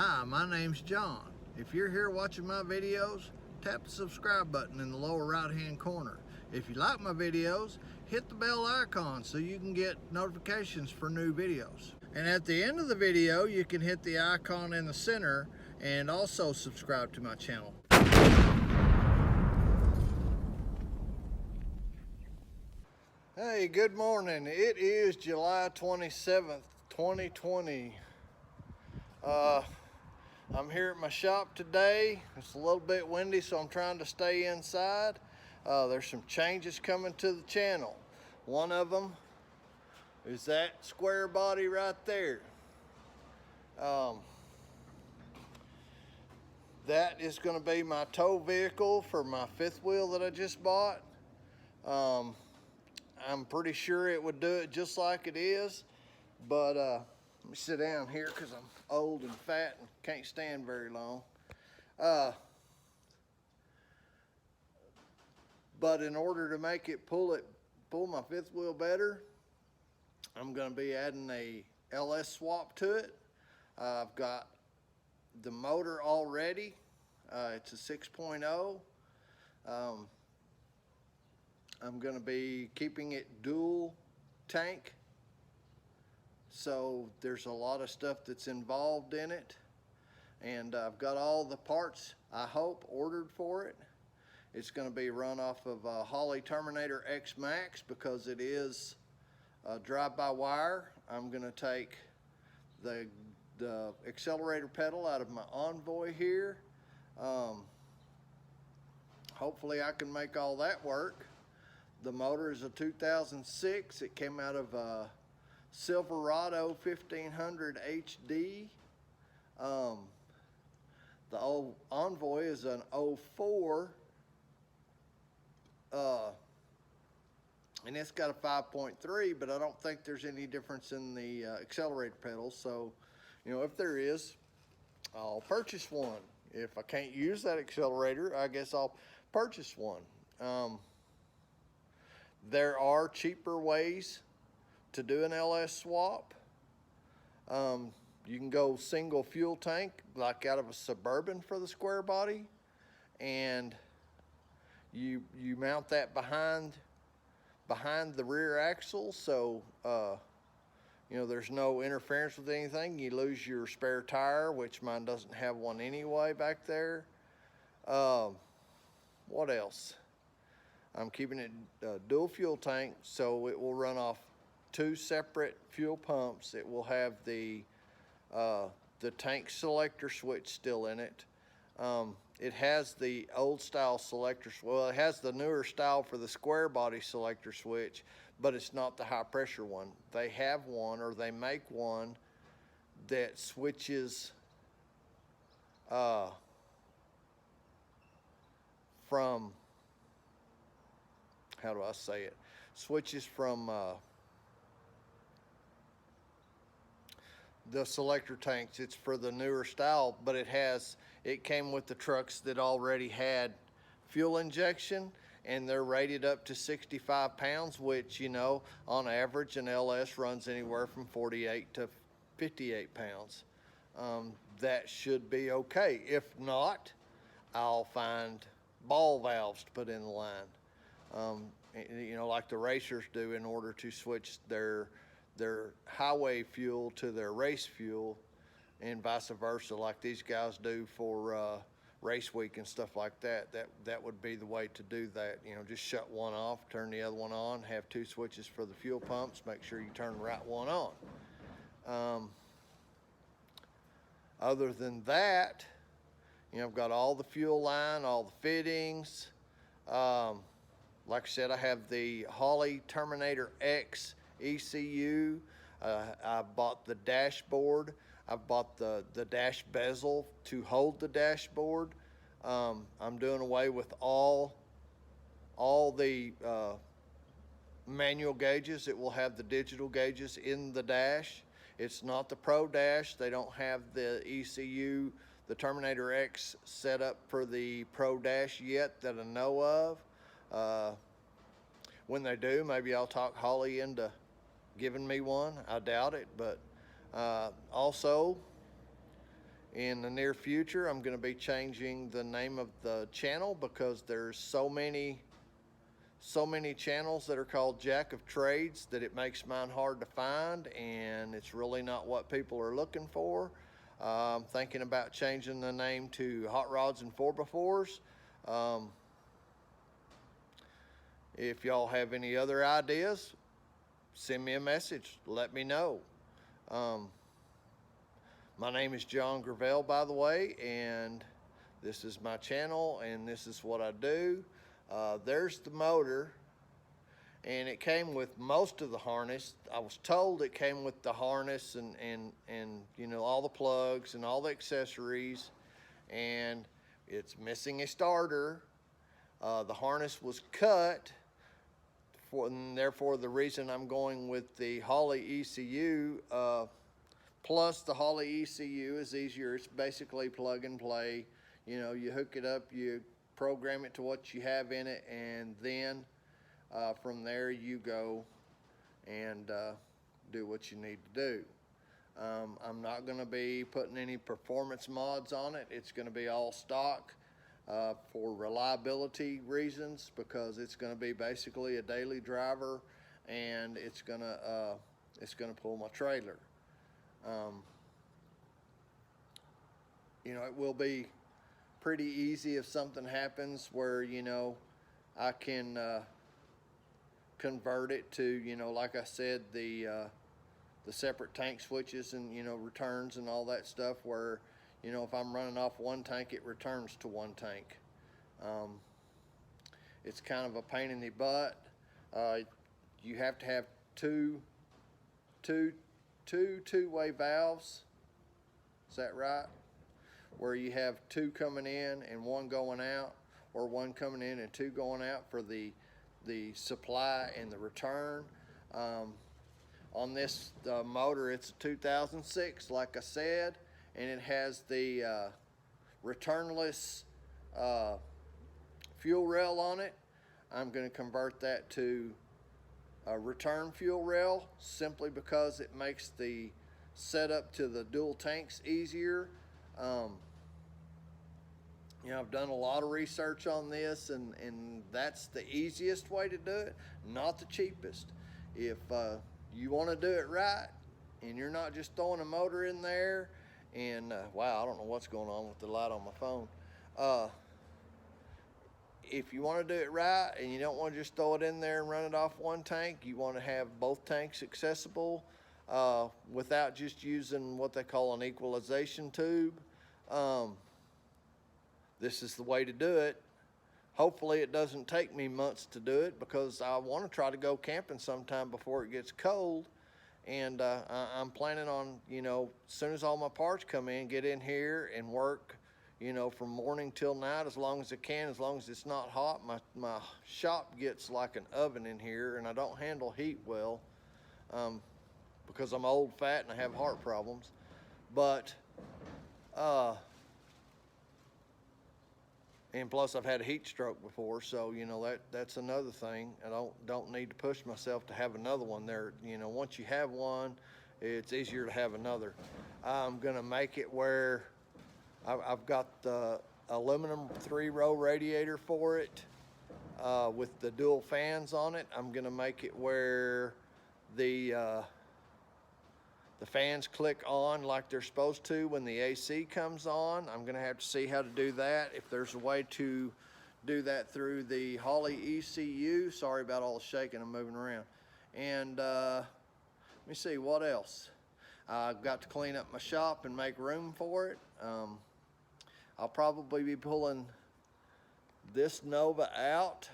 Hi, my name's John. If you're here watching my videos, tap the subscribe button in the lower right hand corner. If you like my videos, hit the bell icon so you can get notifications for new videos. And at the end of the video, you can hit the icon in the center and also subscribe to my channel. Hey, good morning. It is July 27th, 2020. I'm here at my shop today. It's a little bit windy, so I'm trying to stay inside. There's some changes coming to the channel. One of them is that square body right there. That is going to be my tow vehicle for my fifth wheel that I just bought. I'm pretty sure it would do it just like it is, but let me sit down here because I'm old and fat and can't stand very long. But in order to make it pull my fifth wheel better, I'm going to be adding a LS swap to it. I've got the motor already. It's a 6.0. I'm going to be keeping it dual tank. So there's a lot of stuff that's involved in it. And I've got all the parts, I hope, ordered for it. It's going to be run off of Holley Terminator X Max because it is drive-by-wire. I'm going to take the accelerator pedal out of my Envoy here. Hopefully I can make all that work. The motor is a 2006. It came out of Silverado 1500 HD. The old Envoy is an 04. And it's got a 5.3, but I don't think there's any difference in the accelerator pedals. So, you know, if there is, I'll purchase one. If I can't use that accelerator, I guess I'll purchase one. There are cheaper ways to do an LS swap. You can go single fuel tank, like out of a Suburban for the square body, and you mount that behind the rear axle, so you know, there's no interference with anything. You lose your spare tire, which mine doesn't have one anyway back there. What else? I'm keeping it dual fuel tank, so it will run off two separate fuel pumps. It will have the tank selector switch still in it. It has the old style selector, well, it has the newer style for the square body selector switch, but it's not the high pressure one. They have one, or they make one, that switches from, how do I say it? Switches from the selector tanks. It's for the newer style, but it came with the trucks that already had fuel injection, and they're rated up to 65 pounds, which, you know, on average an LS runs anywhere from 48 to 58 pounds. That should be okay. If not, I'll find ball valves to put in the line, you know, like the racers do, in order to switch their highway fuel to their race fuel, and vice versa, like these guys do for race week and stuff like that. That would be the way to do that. You know, just shut one off, turn the other one on, have two switches for the fuel pumps, make sure you turn the right one on. Other than that, you know, I've got all the fuel line, all the fittings. Like I said, I have the Holley Terminator X ECU. I bought the dashboard. I've bought the dash bezel to hold the dashboard. I'm doing away with all the manual gauges. It will have the digital gauges in the dash. It's not the Pro Dash. They don't have the ECU, the Terminator X, set up for the Pro Dash yet that I know of. When they do, maybe I'll talk Holley into giving me one. I doubt it, but also In the near future, I'm going to be changing the name of the channel because there's so many channels that are called Jack of Trades that it makes mine hard to find, and it's really not what people are looking for. I'm thinking about changing the name to Hot Rods and 4x4s. If y'all have any other ideas, send me a message, let me know. My name is John Gravel, by the way, and this is my channel, and this is what I do. There's the motor, and it came with most of the harness. I was told it came with the harness and you know, all the plugs and all the accessories, and it's missing a starter. The harness was cut, and therefore the reason I'm going with the Holley ECU. Plus the Holley ECU is easier. It's basically plug and play. You know, you hook it up, you program it to what you have in it, and then from there you go and do what you need to do. I'm not going to be putting any performance mods on it. It's going to be all stock for reliability reasons, because it's going to be basically a daily driver, and it's going to pull my trailer. You know, it will be pretty easy if something happens where, you know, I can convert it to, you know, like I said, the separate tank switches and, you know, returns and all that stuff, where, you know, if I'm running off one tank, it returns to one tank. It's kind of a pain in the butt. You have to have two two-way valves. Is that right? Where you have two coming in and one going out, or one coming in and two going out for the supply and the return. On this motor, it's a 2006, like I said, and it has the returnless fuel rail on it. I'm going to convert that to a return fuel rail, simply because it makes the setup to the dual tanks easier. You know, I've done a lot of research on this, and that's the easiest way to do it, not the cheapest. If you want to do it right, and you're not just throwing a motor in there, and wow, I don't know what's going on with the light on my phone. If you want to do it right and you don't want to just throw it in there and run it off one tank, you want to have both tanks accessible without just using what they call an equalization tube. This is the way to do it. Hopefully it doesn't take me months to do it, because I want to try to go camping sometime before it gets cold. And I'm planning on, you know, as soon as all my parts come in, get in here and work, you know, from morning till night as long as I can, as long as it's not hot. My shop gets like an oven in here, and I don't handle heat well because I'm old, fat, and I have heart problems. But and plus I've had a heat stroke before, so you know that's another thing. I don't need to push myself to have another one there. You know, once you have one, it's easier to have another. I'm gonna make it where I've got the aluminum 3-row radiator for it with the dual fans on it. I'm gonna make it where the fans click on like they're supposed to when the AC comes on. I'm gonna have to see how to do that, if there's a way to do that through the Holley ECU. Sorry about all the shaking, I'm moving around. And let me see, what else? I've got to clean up my shop and make room for it. I'll probably be pulling this Nova out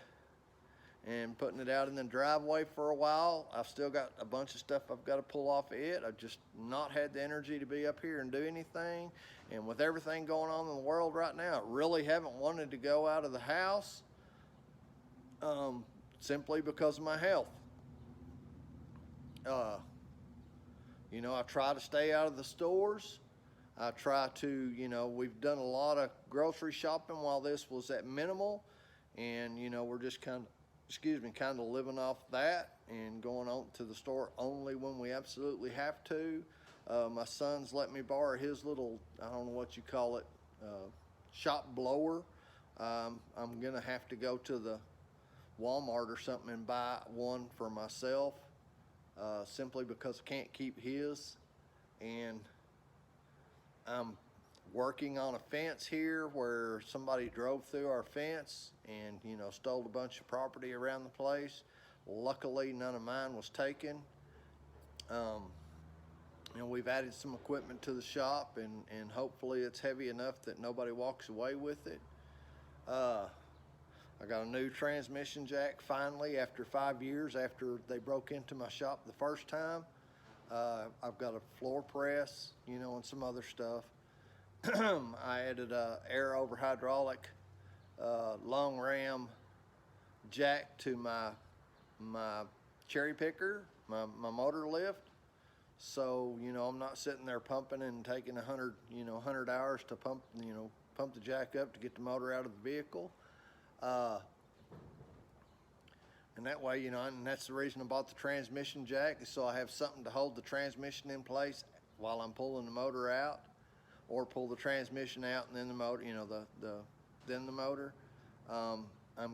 and putting it out in the driveway for a while. I've still got a bunch of stuff I've got to pull off of it. I've just not had the energy to be up here and do anything. And with everything going on in the world right now, I really haven't wanted to go out of the house simply because of my health. You know, I try to stay out of the stores. I try to, you know, we've done a lot of grocery shopping while this was at minimal, and you know, we're just kind of living off that and going on to the store only when we absolutely have to. My son's let me borrow his little, I don't know what you call it, shop blower. I'm gonna have to go to the Walmart or something and buy one for myself, simply because I can't keep his. And I'm working on a fence here where somebody drove through our fence and, you know, stole a bunch of property around the place. Luckily, none of mine was taken. And we've added some equipment to the shop, and hopefully it's heavy enough that nobody walks away with it. I got a new transmission jack finally after 5 years after they broke into my shop the first time. I've got a floor press, you know, and some other stuff. I added a air over hydraulic long ram jack to my cherry picker, my motor lift. So, you know, I'm not sitting there pumping and taking 100 hours to pump the jack up to get the motor out of the vehicle. And that way, you know, and that's the reason I bought the transmission jack, is so I have something to hold the transmission in place while I'm pulling the motor out, or pull the transmission out and then the motor, you know, then the motor. I'm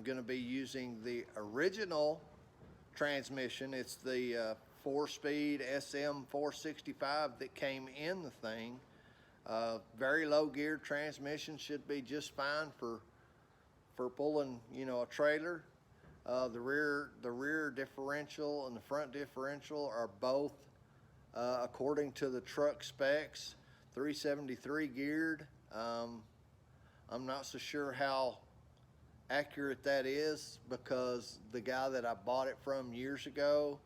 going to be using the original transmission. It's the 4-speed SM 465 that came in the thing. Very low geared transmission, should be just fine for pulling, you know, a trailer. The rear differential and the front differential are both, according to the truck specs, 373 geared. I'm not so sure how accurate that is, because the guy that I bought it from years ago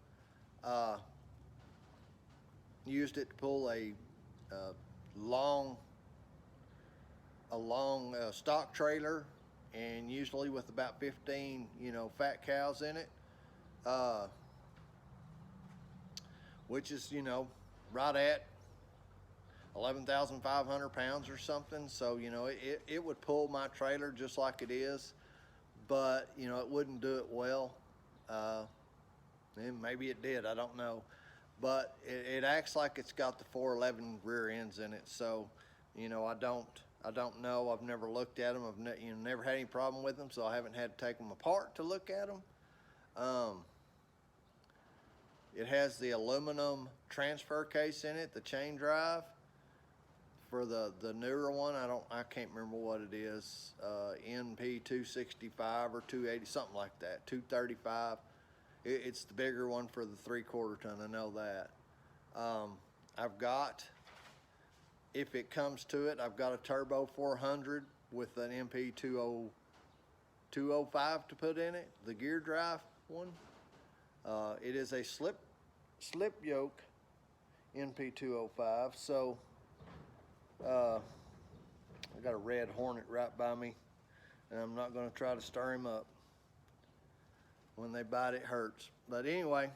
used it to pull a long stock trailer, and usually with about 15, you know, fat cows in it, which is, you know, right at 11,500 pounds or something. So, you know, it would pull my trailer just like it is, but, you know, it wouldn't do it well. And maybe it did, I don't know. But it acts like it's got the 411 rear ends in it. So, you know, I don't know. I've never looked at them. I've never had any problem with them, so I haven't had to take them apart to look at them. It has the aluminum transfer case in it, the chain drive. For the newer one, I can't remember what it is, NP 265 or 280, something like that, 235. It's the bigger one for the 3/4 ton, I know that. I've got, if it comes to it, I've got a turbo 400 with an MP 205 to put in it, the gear drive one. It is a slip yoke NP 205, so I got a red Hornet right by me, and I'm not going to try to stir him up. When they bite, it hurts. But anyway,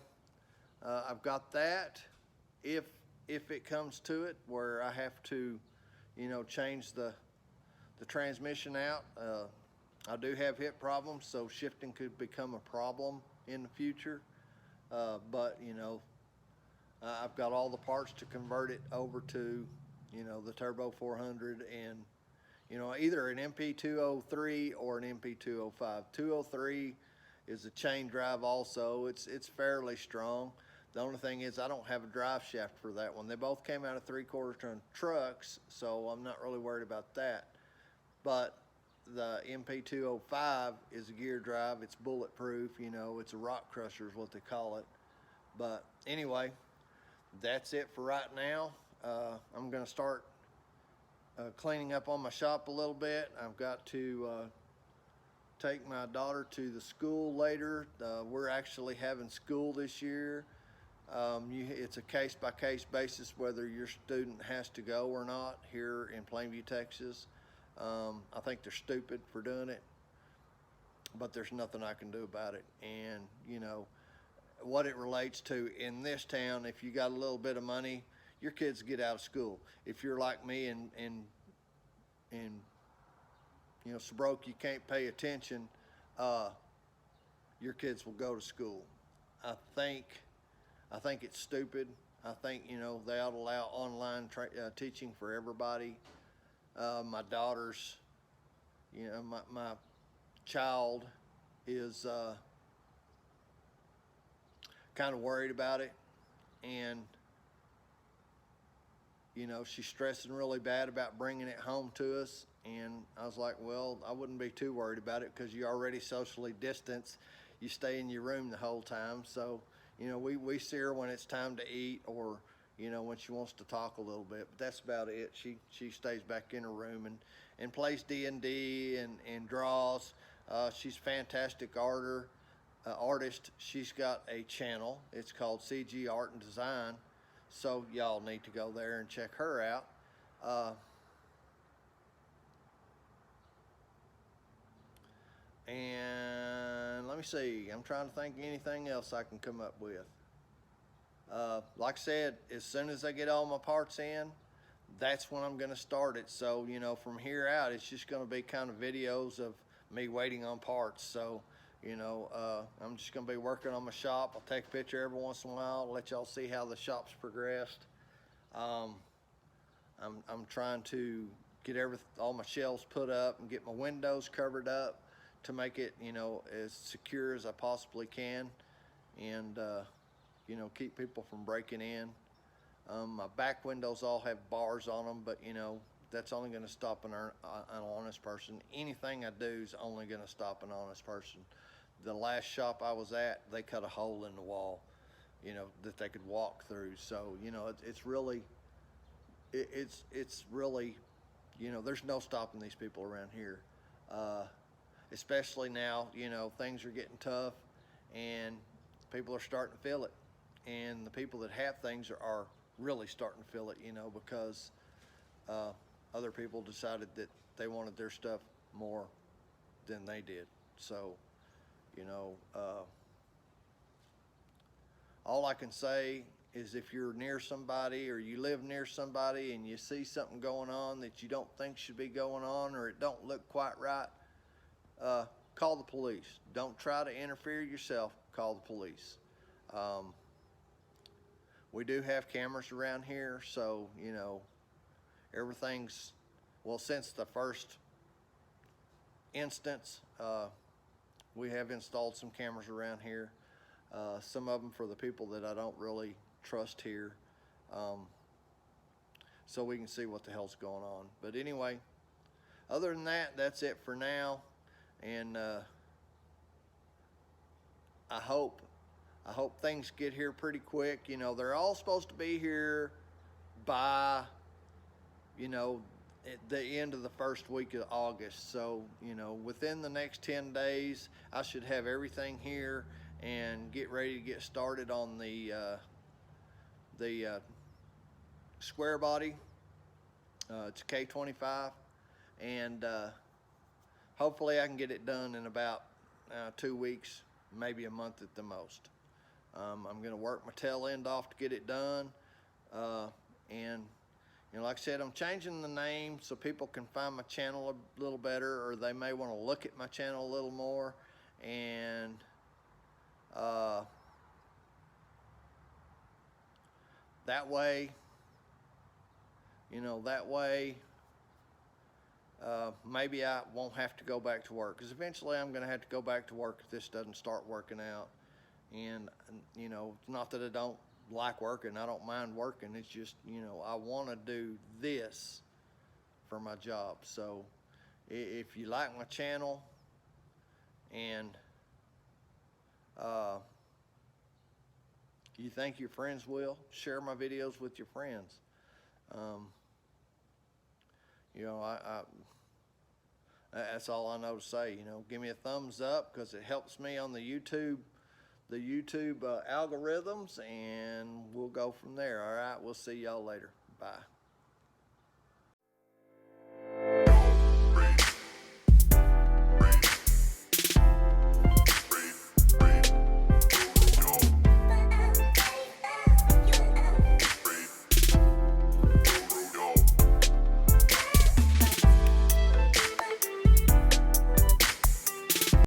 I've got that. If it comes to it where I have to, you know, change the transmission out, I do have hip problems, so shifting could become a problem in the future. But, you know, I've got all the parts to convert it over to, you know, the Turbo 400, and, you know, either an MP 203 or an MP 205. 203 is a chain drive also. It's fairly strong. The only thing is I don't have a drive shaft for that one. They both came out of 3/4 ton trucks, so I'm not really worried about that. But the MP 205 is a gear drive. It's bulletproof, you know, it's a rock crusher is what they call it. But anyway, that's it for right now. I'm gonna start cleaning up on my shop a little bit. I've got to take my daughter to the school later. We're actually having school this year. It's a case-by-case basis whether your student has to go or not here in Plainview, Texas. I think they're stupid for doing it, but there's nothing I can do about it. And, you know, what it relates to in this town, if you got a little bit of money, your kids get out of school. If you're like me and you know, so broke you can't pay attention, your kids will go to school. I think it's stupid. I think, you know, they ought to allow online teaching for everybody. My daughter's, you know, my child is kind of worried about it, and you know, she's stressing really bad about bringing it home to us. And I was like, well, I wouldn't be too worried about it because you're already socially distanced. You stay in your room the whole time. So, you know, we see her when it's time to eat, or, you know, when she wants to talk a little bit. But that's about it. She stays back in her room and plays D&D and draws. She's a fantastic artist. She's got a channel. It's called CG Art and Design. So y'all need to go there and check her out. And let me see, I'm trying to think of anything else I can come up with. Like I said, as soon as I get all my parts in, that's when I'm going to start it. So, you know, from here out, it's just going to be kind of videos of me waiting on parts. So, you know, I'm just going to be working on my shop. I'll take a picture every once in a while, let y'all see how the shop's progressed. I'm trying to get all my shelves put up and get my windows covered up to make it, you know, as secure as I possibly can, and you know, keep people from breaking in. My back windows all have bars on them, but you know, that's only going to stop an honest person. Anything I do is only going to stop an honest person. The last shop I was at, they cut a hole in the wall, you know, that they could walk through. So, you know, it's really, you know, there's no stopping these people around here. Especially now, you know, things are getting tough and people are starting to feel it. And the people that have things are really starting to feel it, you know, because other people decided that they wanted their stuff more than they did. So, you know, all I can say is if you're near somebody or you live near somebody and you see something going on that you don't think should be going on, or it don't look quite right, call the police. Don't try to interfere yourself. Call the police. We do have cameras around here, so, you know, everything's, well, since the first instance, we have installed some cameras around here. Some of them for the people that I don't really trust here, so we can see what the hell's going on. But anyway, other than that, that's it for now. And I hope things get here pretty quick. You know, they're all supposed to be here by, you know, at the end of the first week of August. So, you know, within the next 10 days, I should have everything here and get ready to get started on the square body. It's a K25, and hopefully I can get it done in about 2 weeks, maybe a month at the most. I'm going to work my tail end off to get it done, and you know, like I said, I'm changing the name so people can find my channel a little better, or they may want to look at my channel a little more. And that way, you know, maybe I won't have to go back to work, because eventually I'm going to have to go back to work if this doesn't start working out. And you know, it's not that I don't like working. I don't mind working. It's just, you know, I want to do this for my job. So if you like my channel and you think your friends will, share my videos with your friends. You know, that's all I know to say. You know, give me a thumbs up, because it helps me on the YouTube algorithms, and we'll go from there. All right, we'll see y'all later. Bye.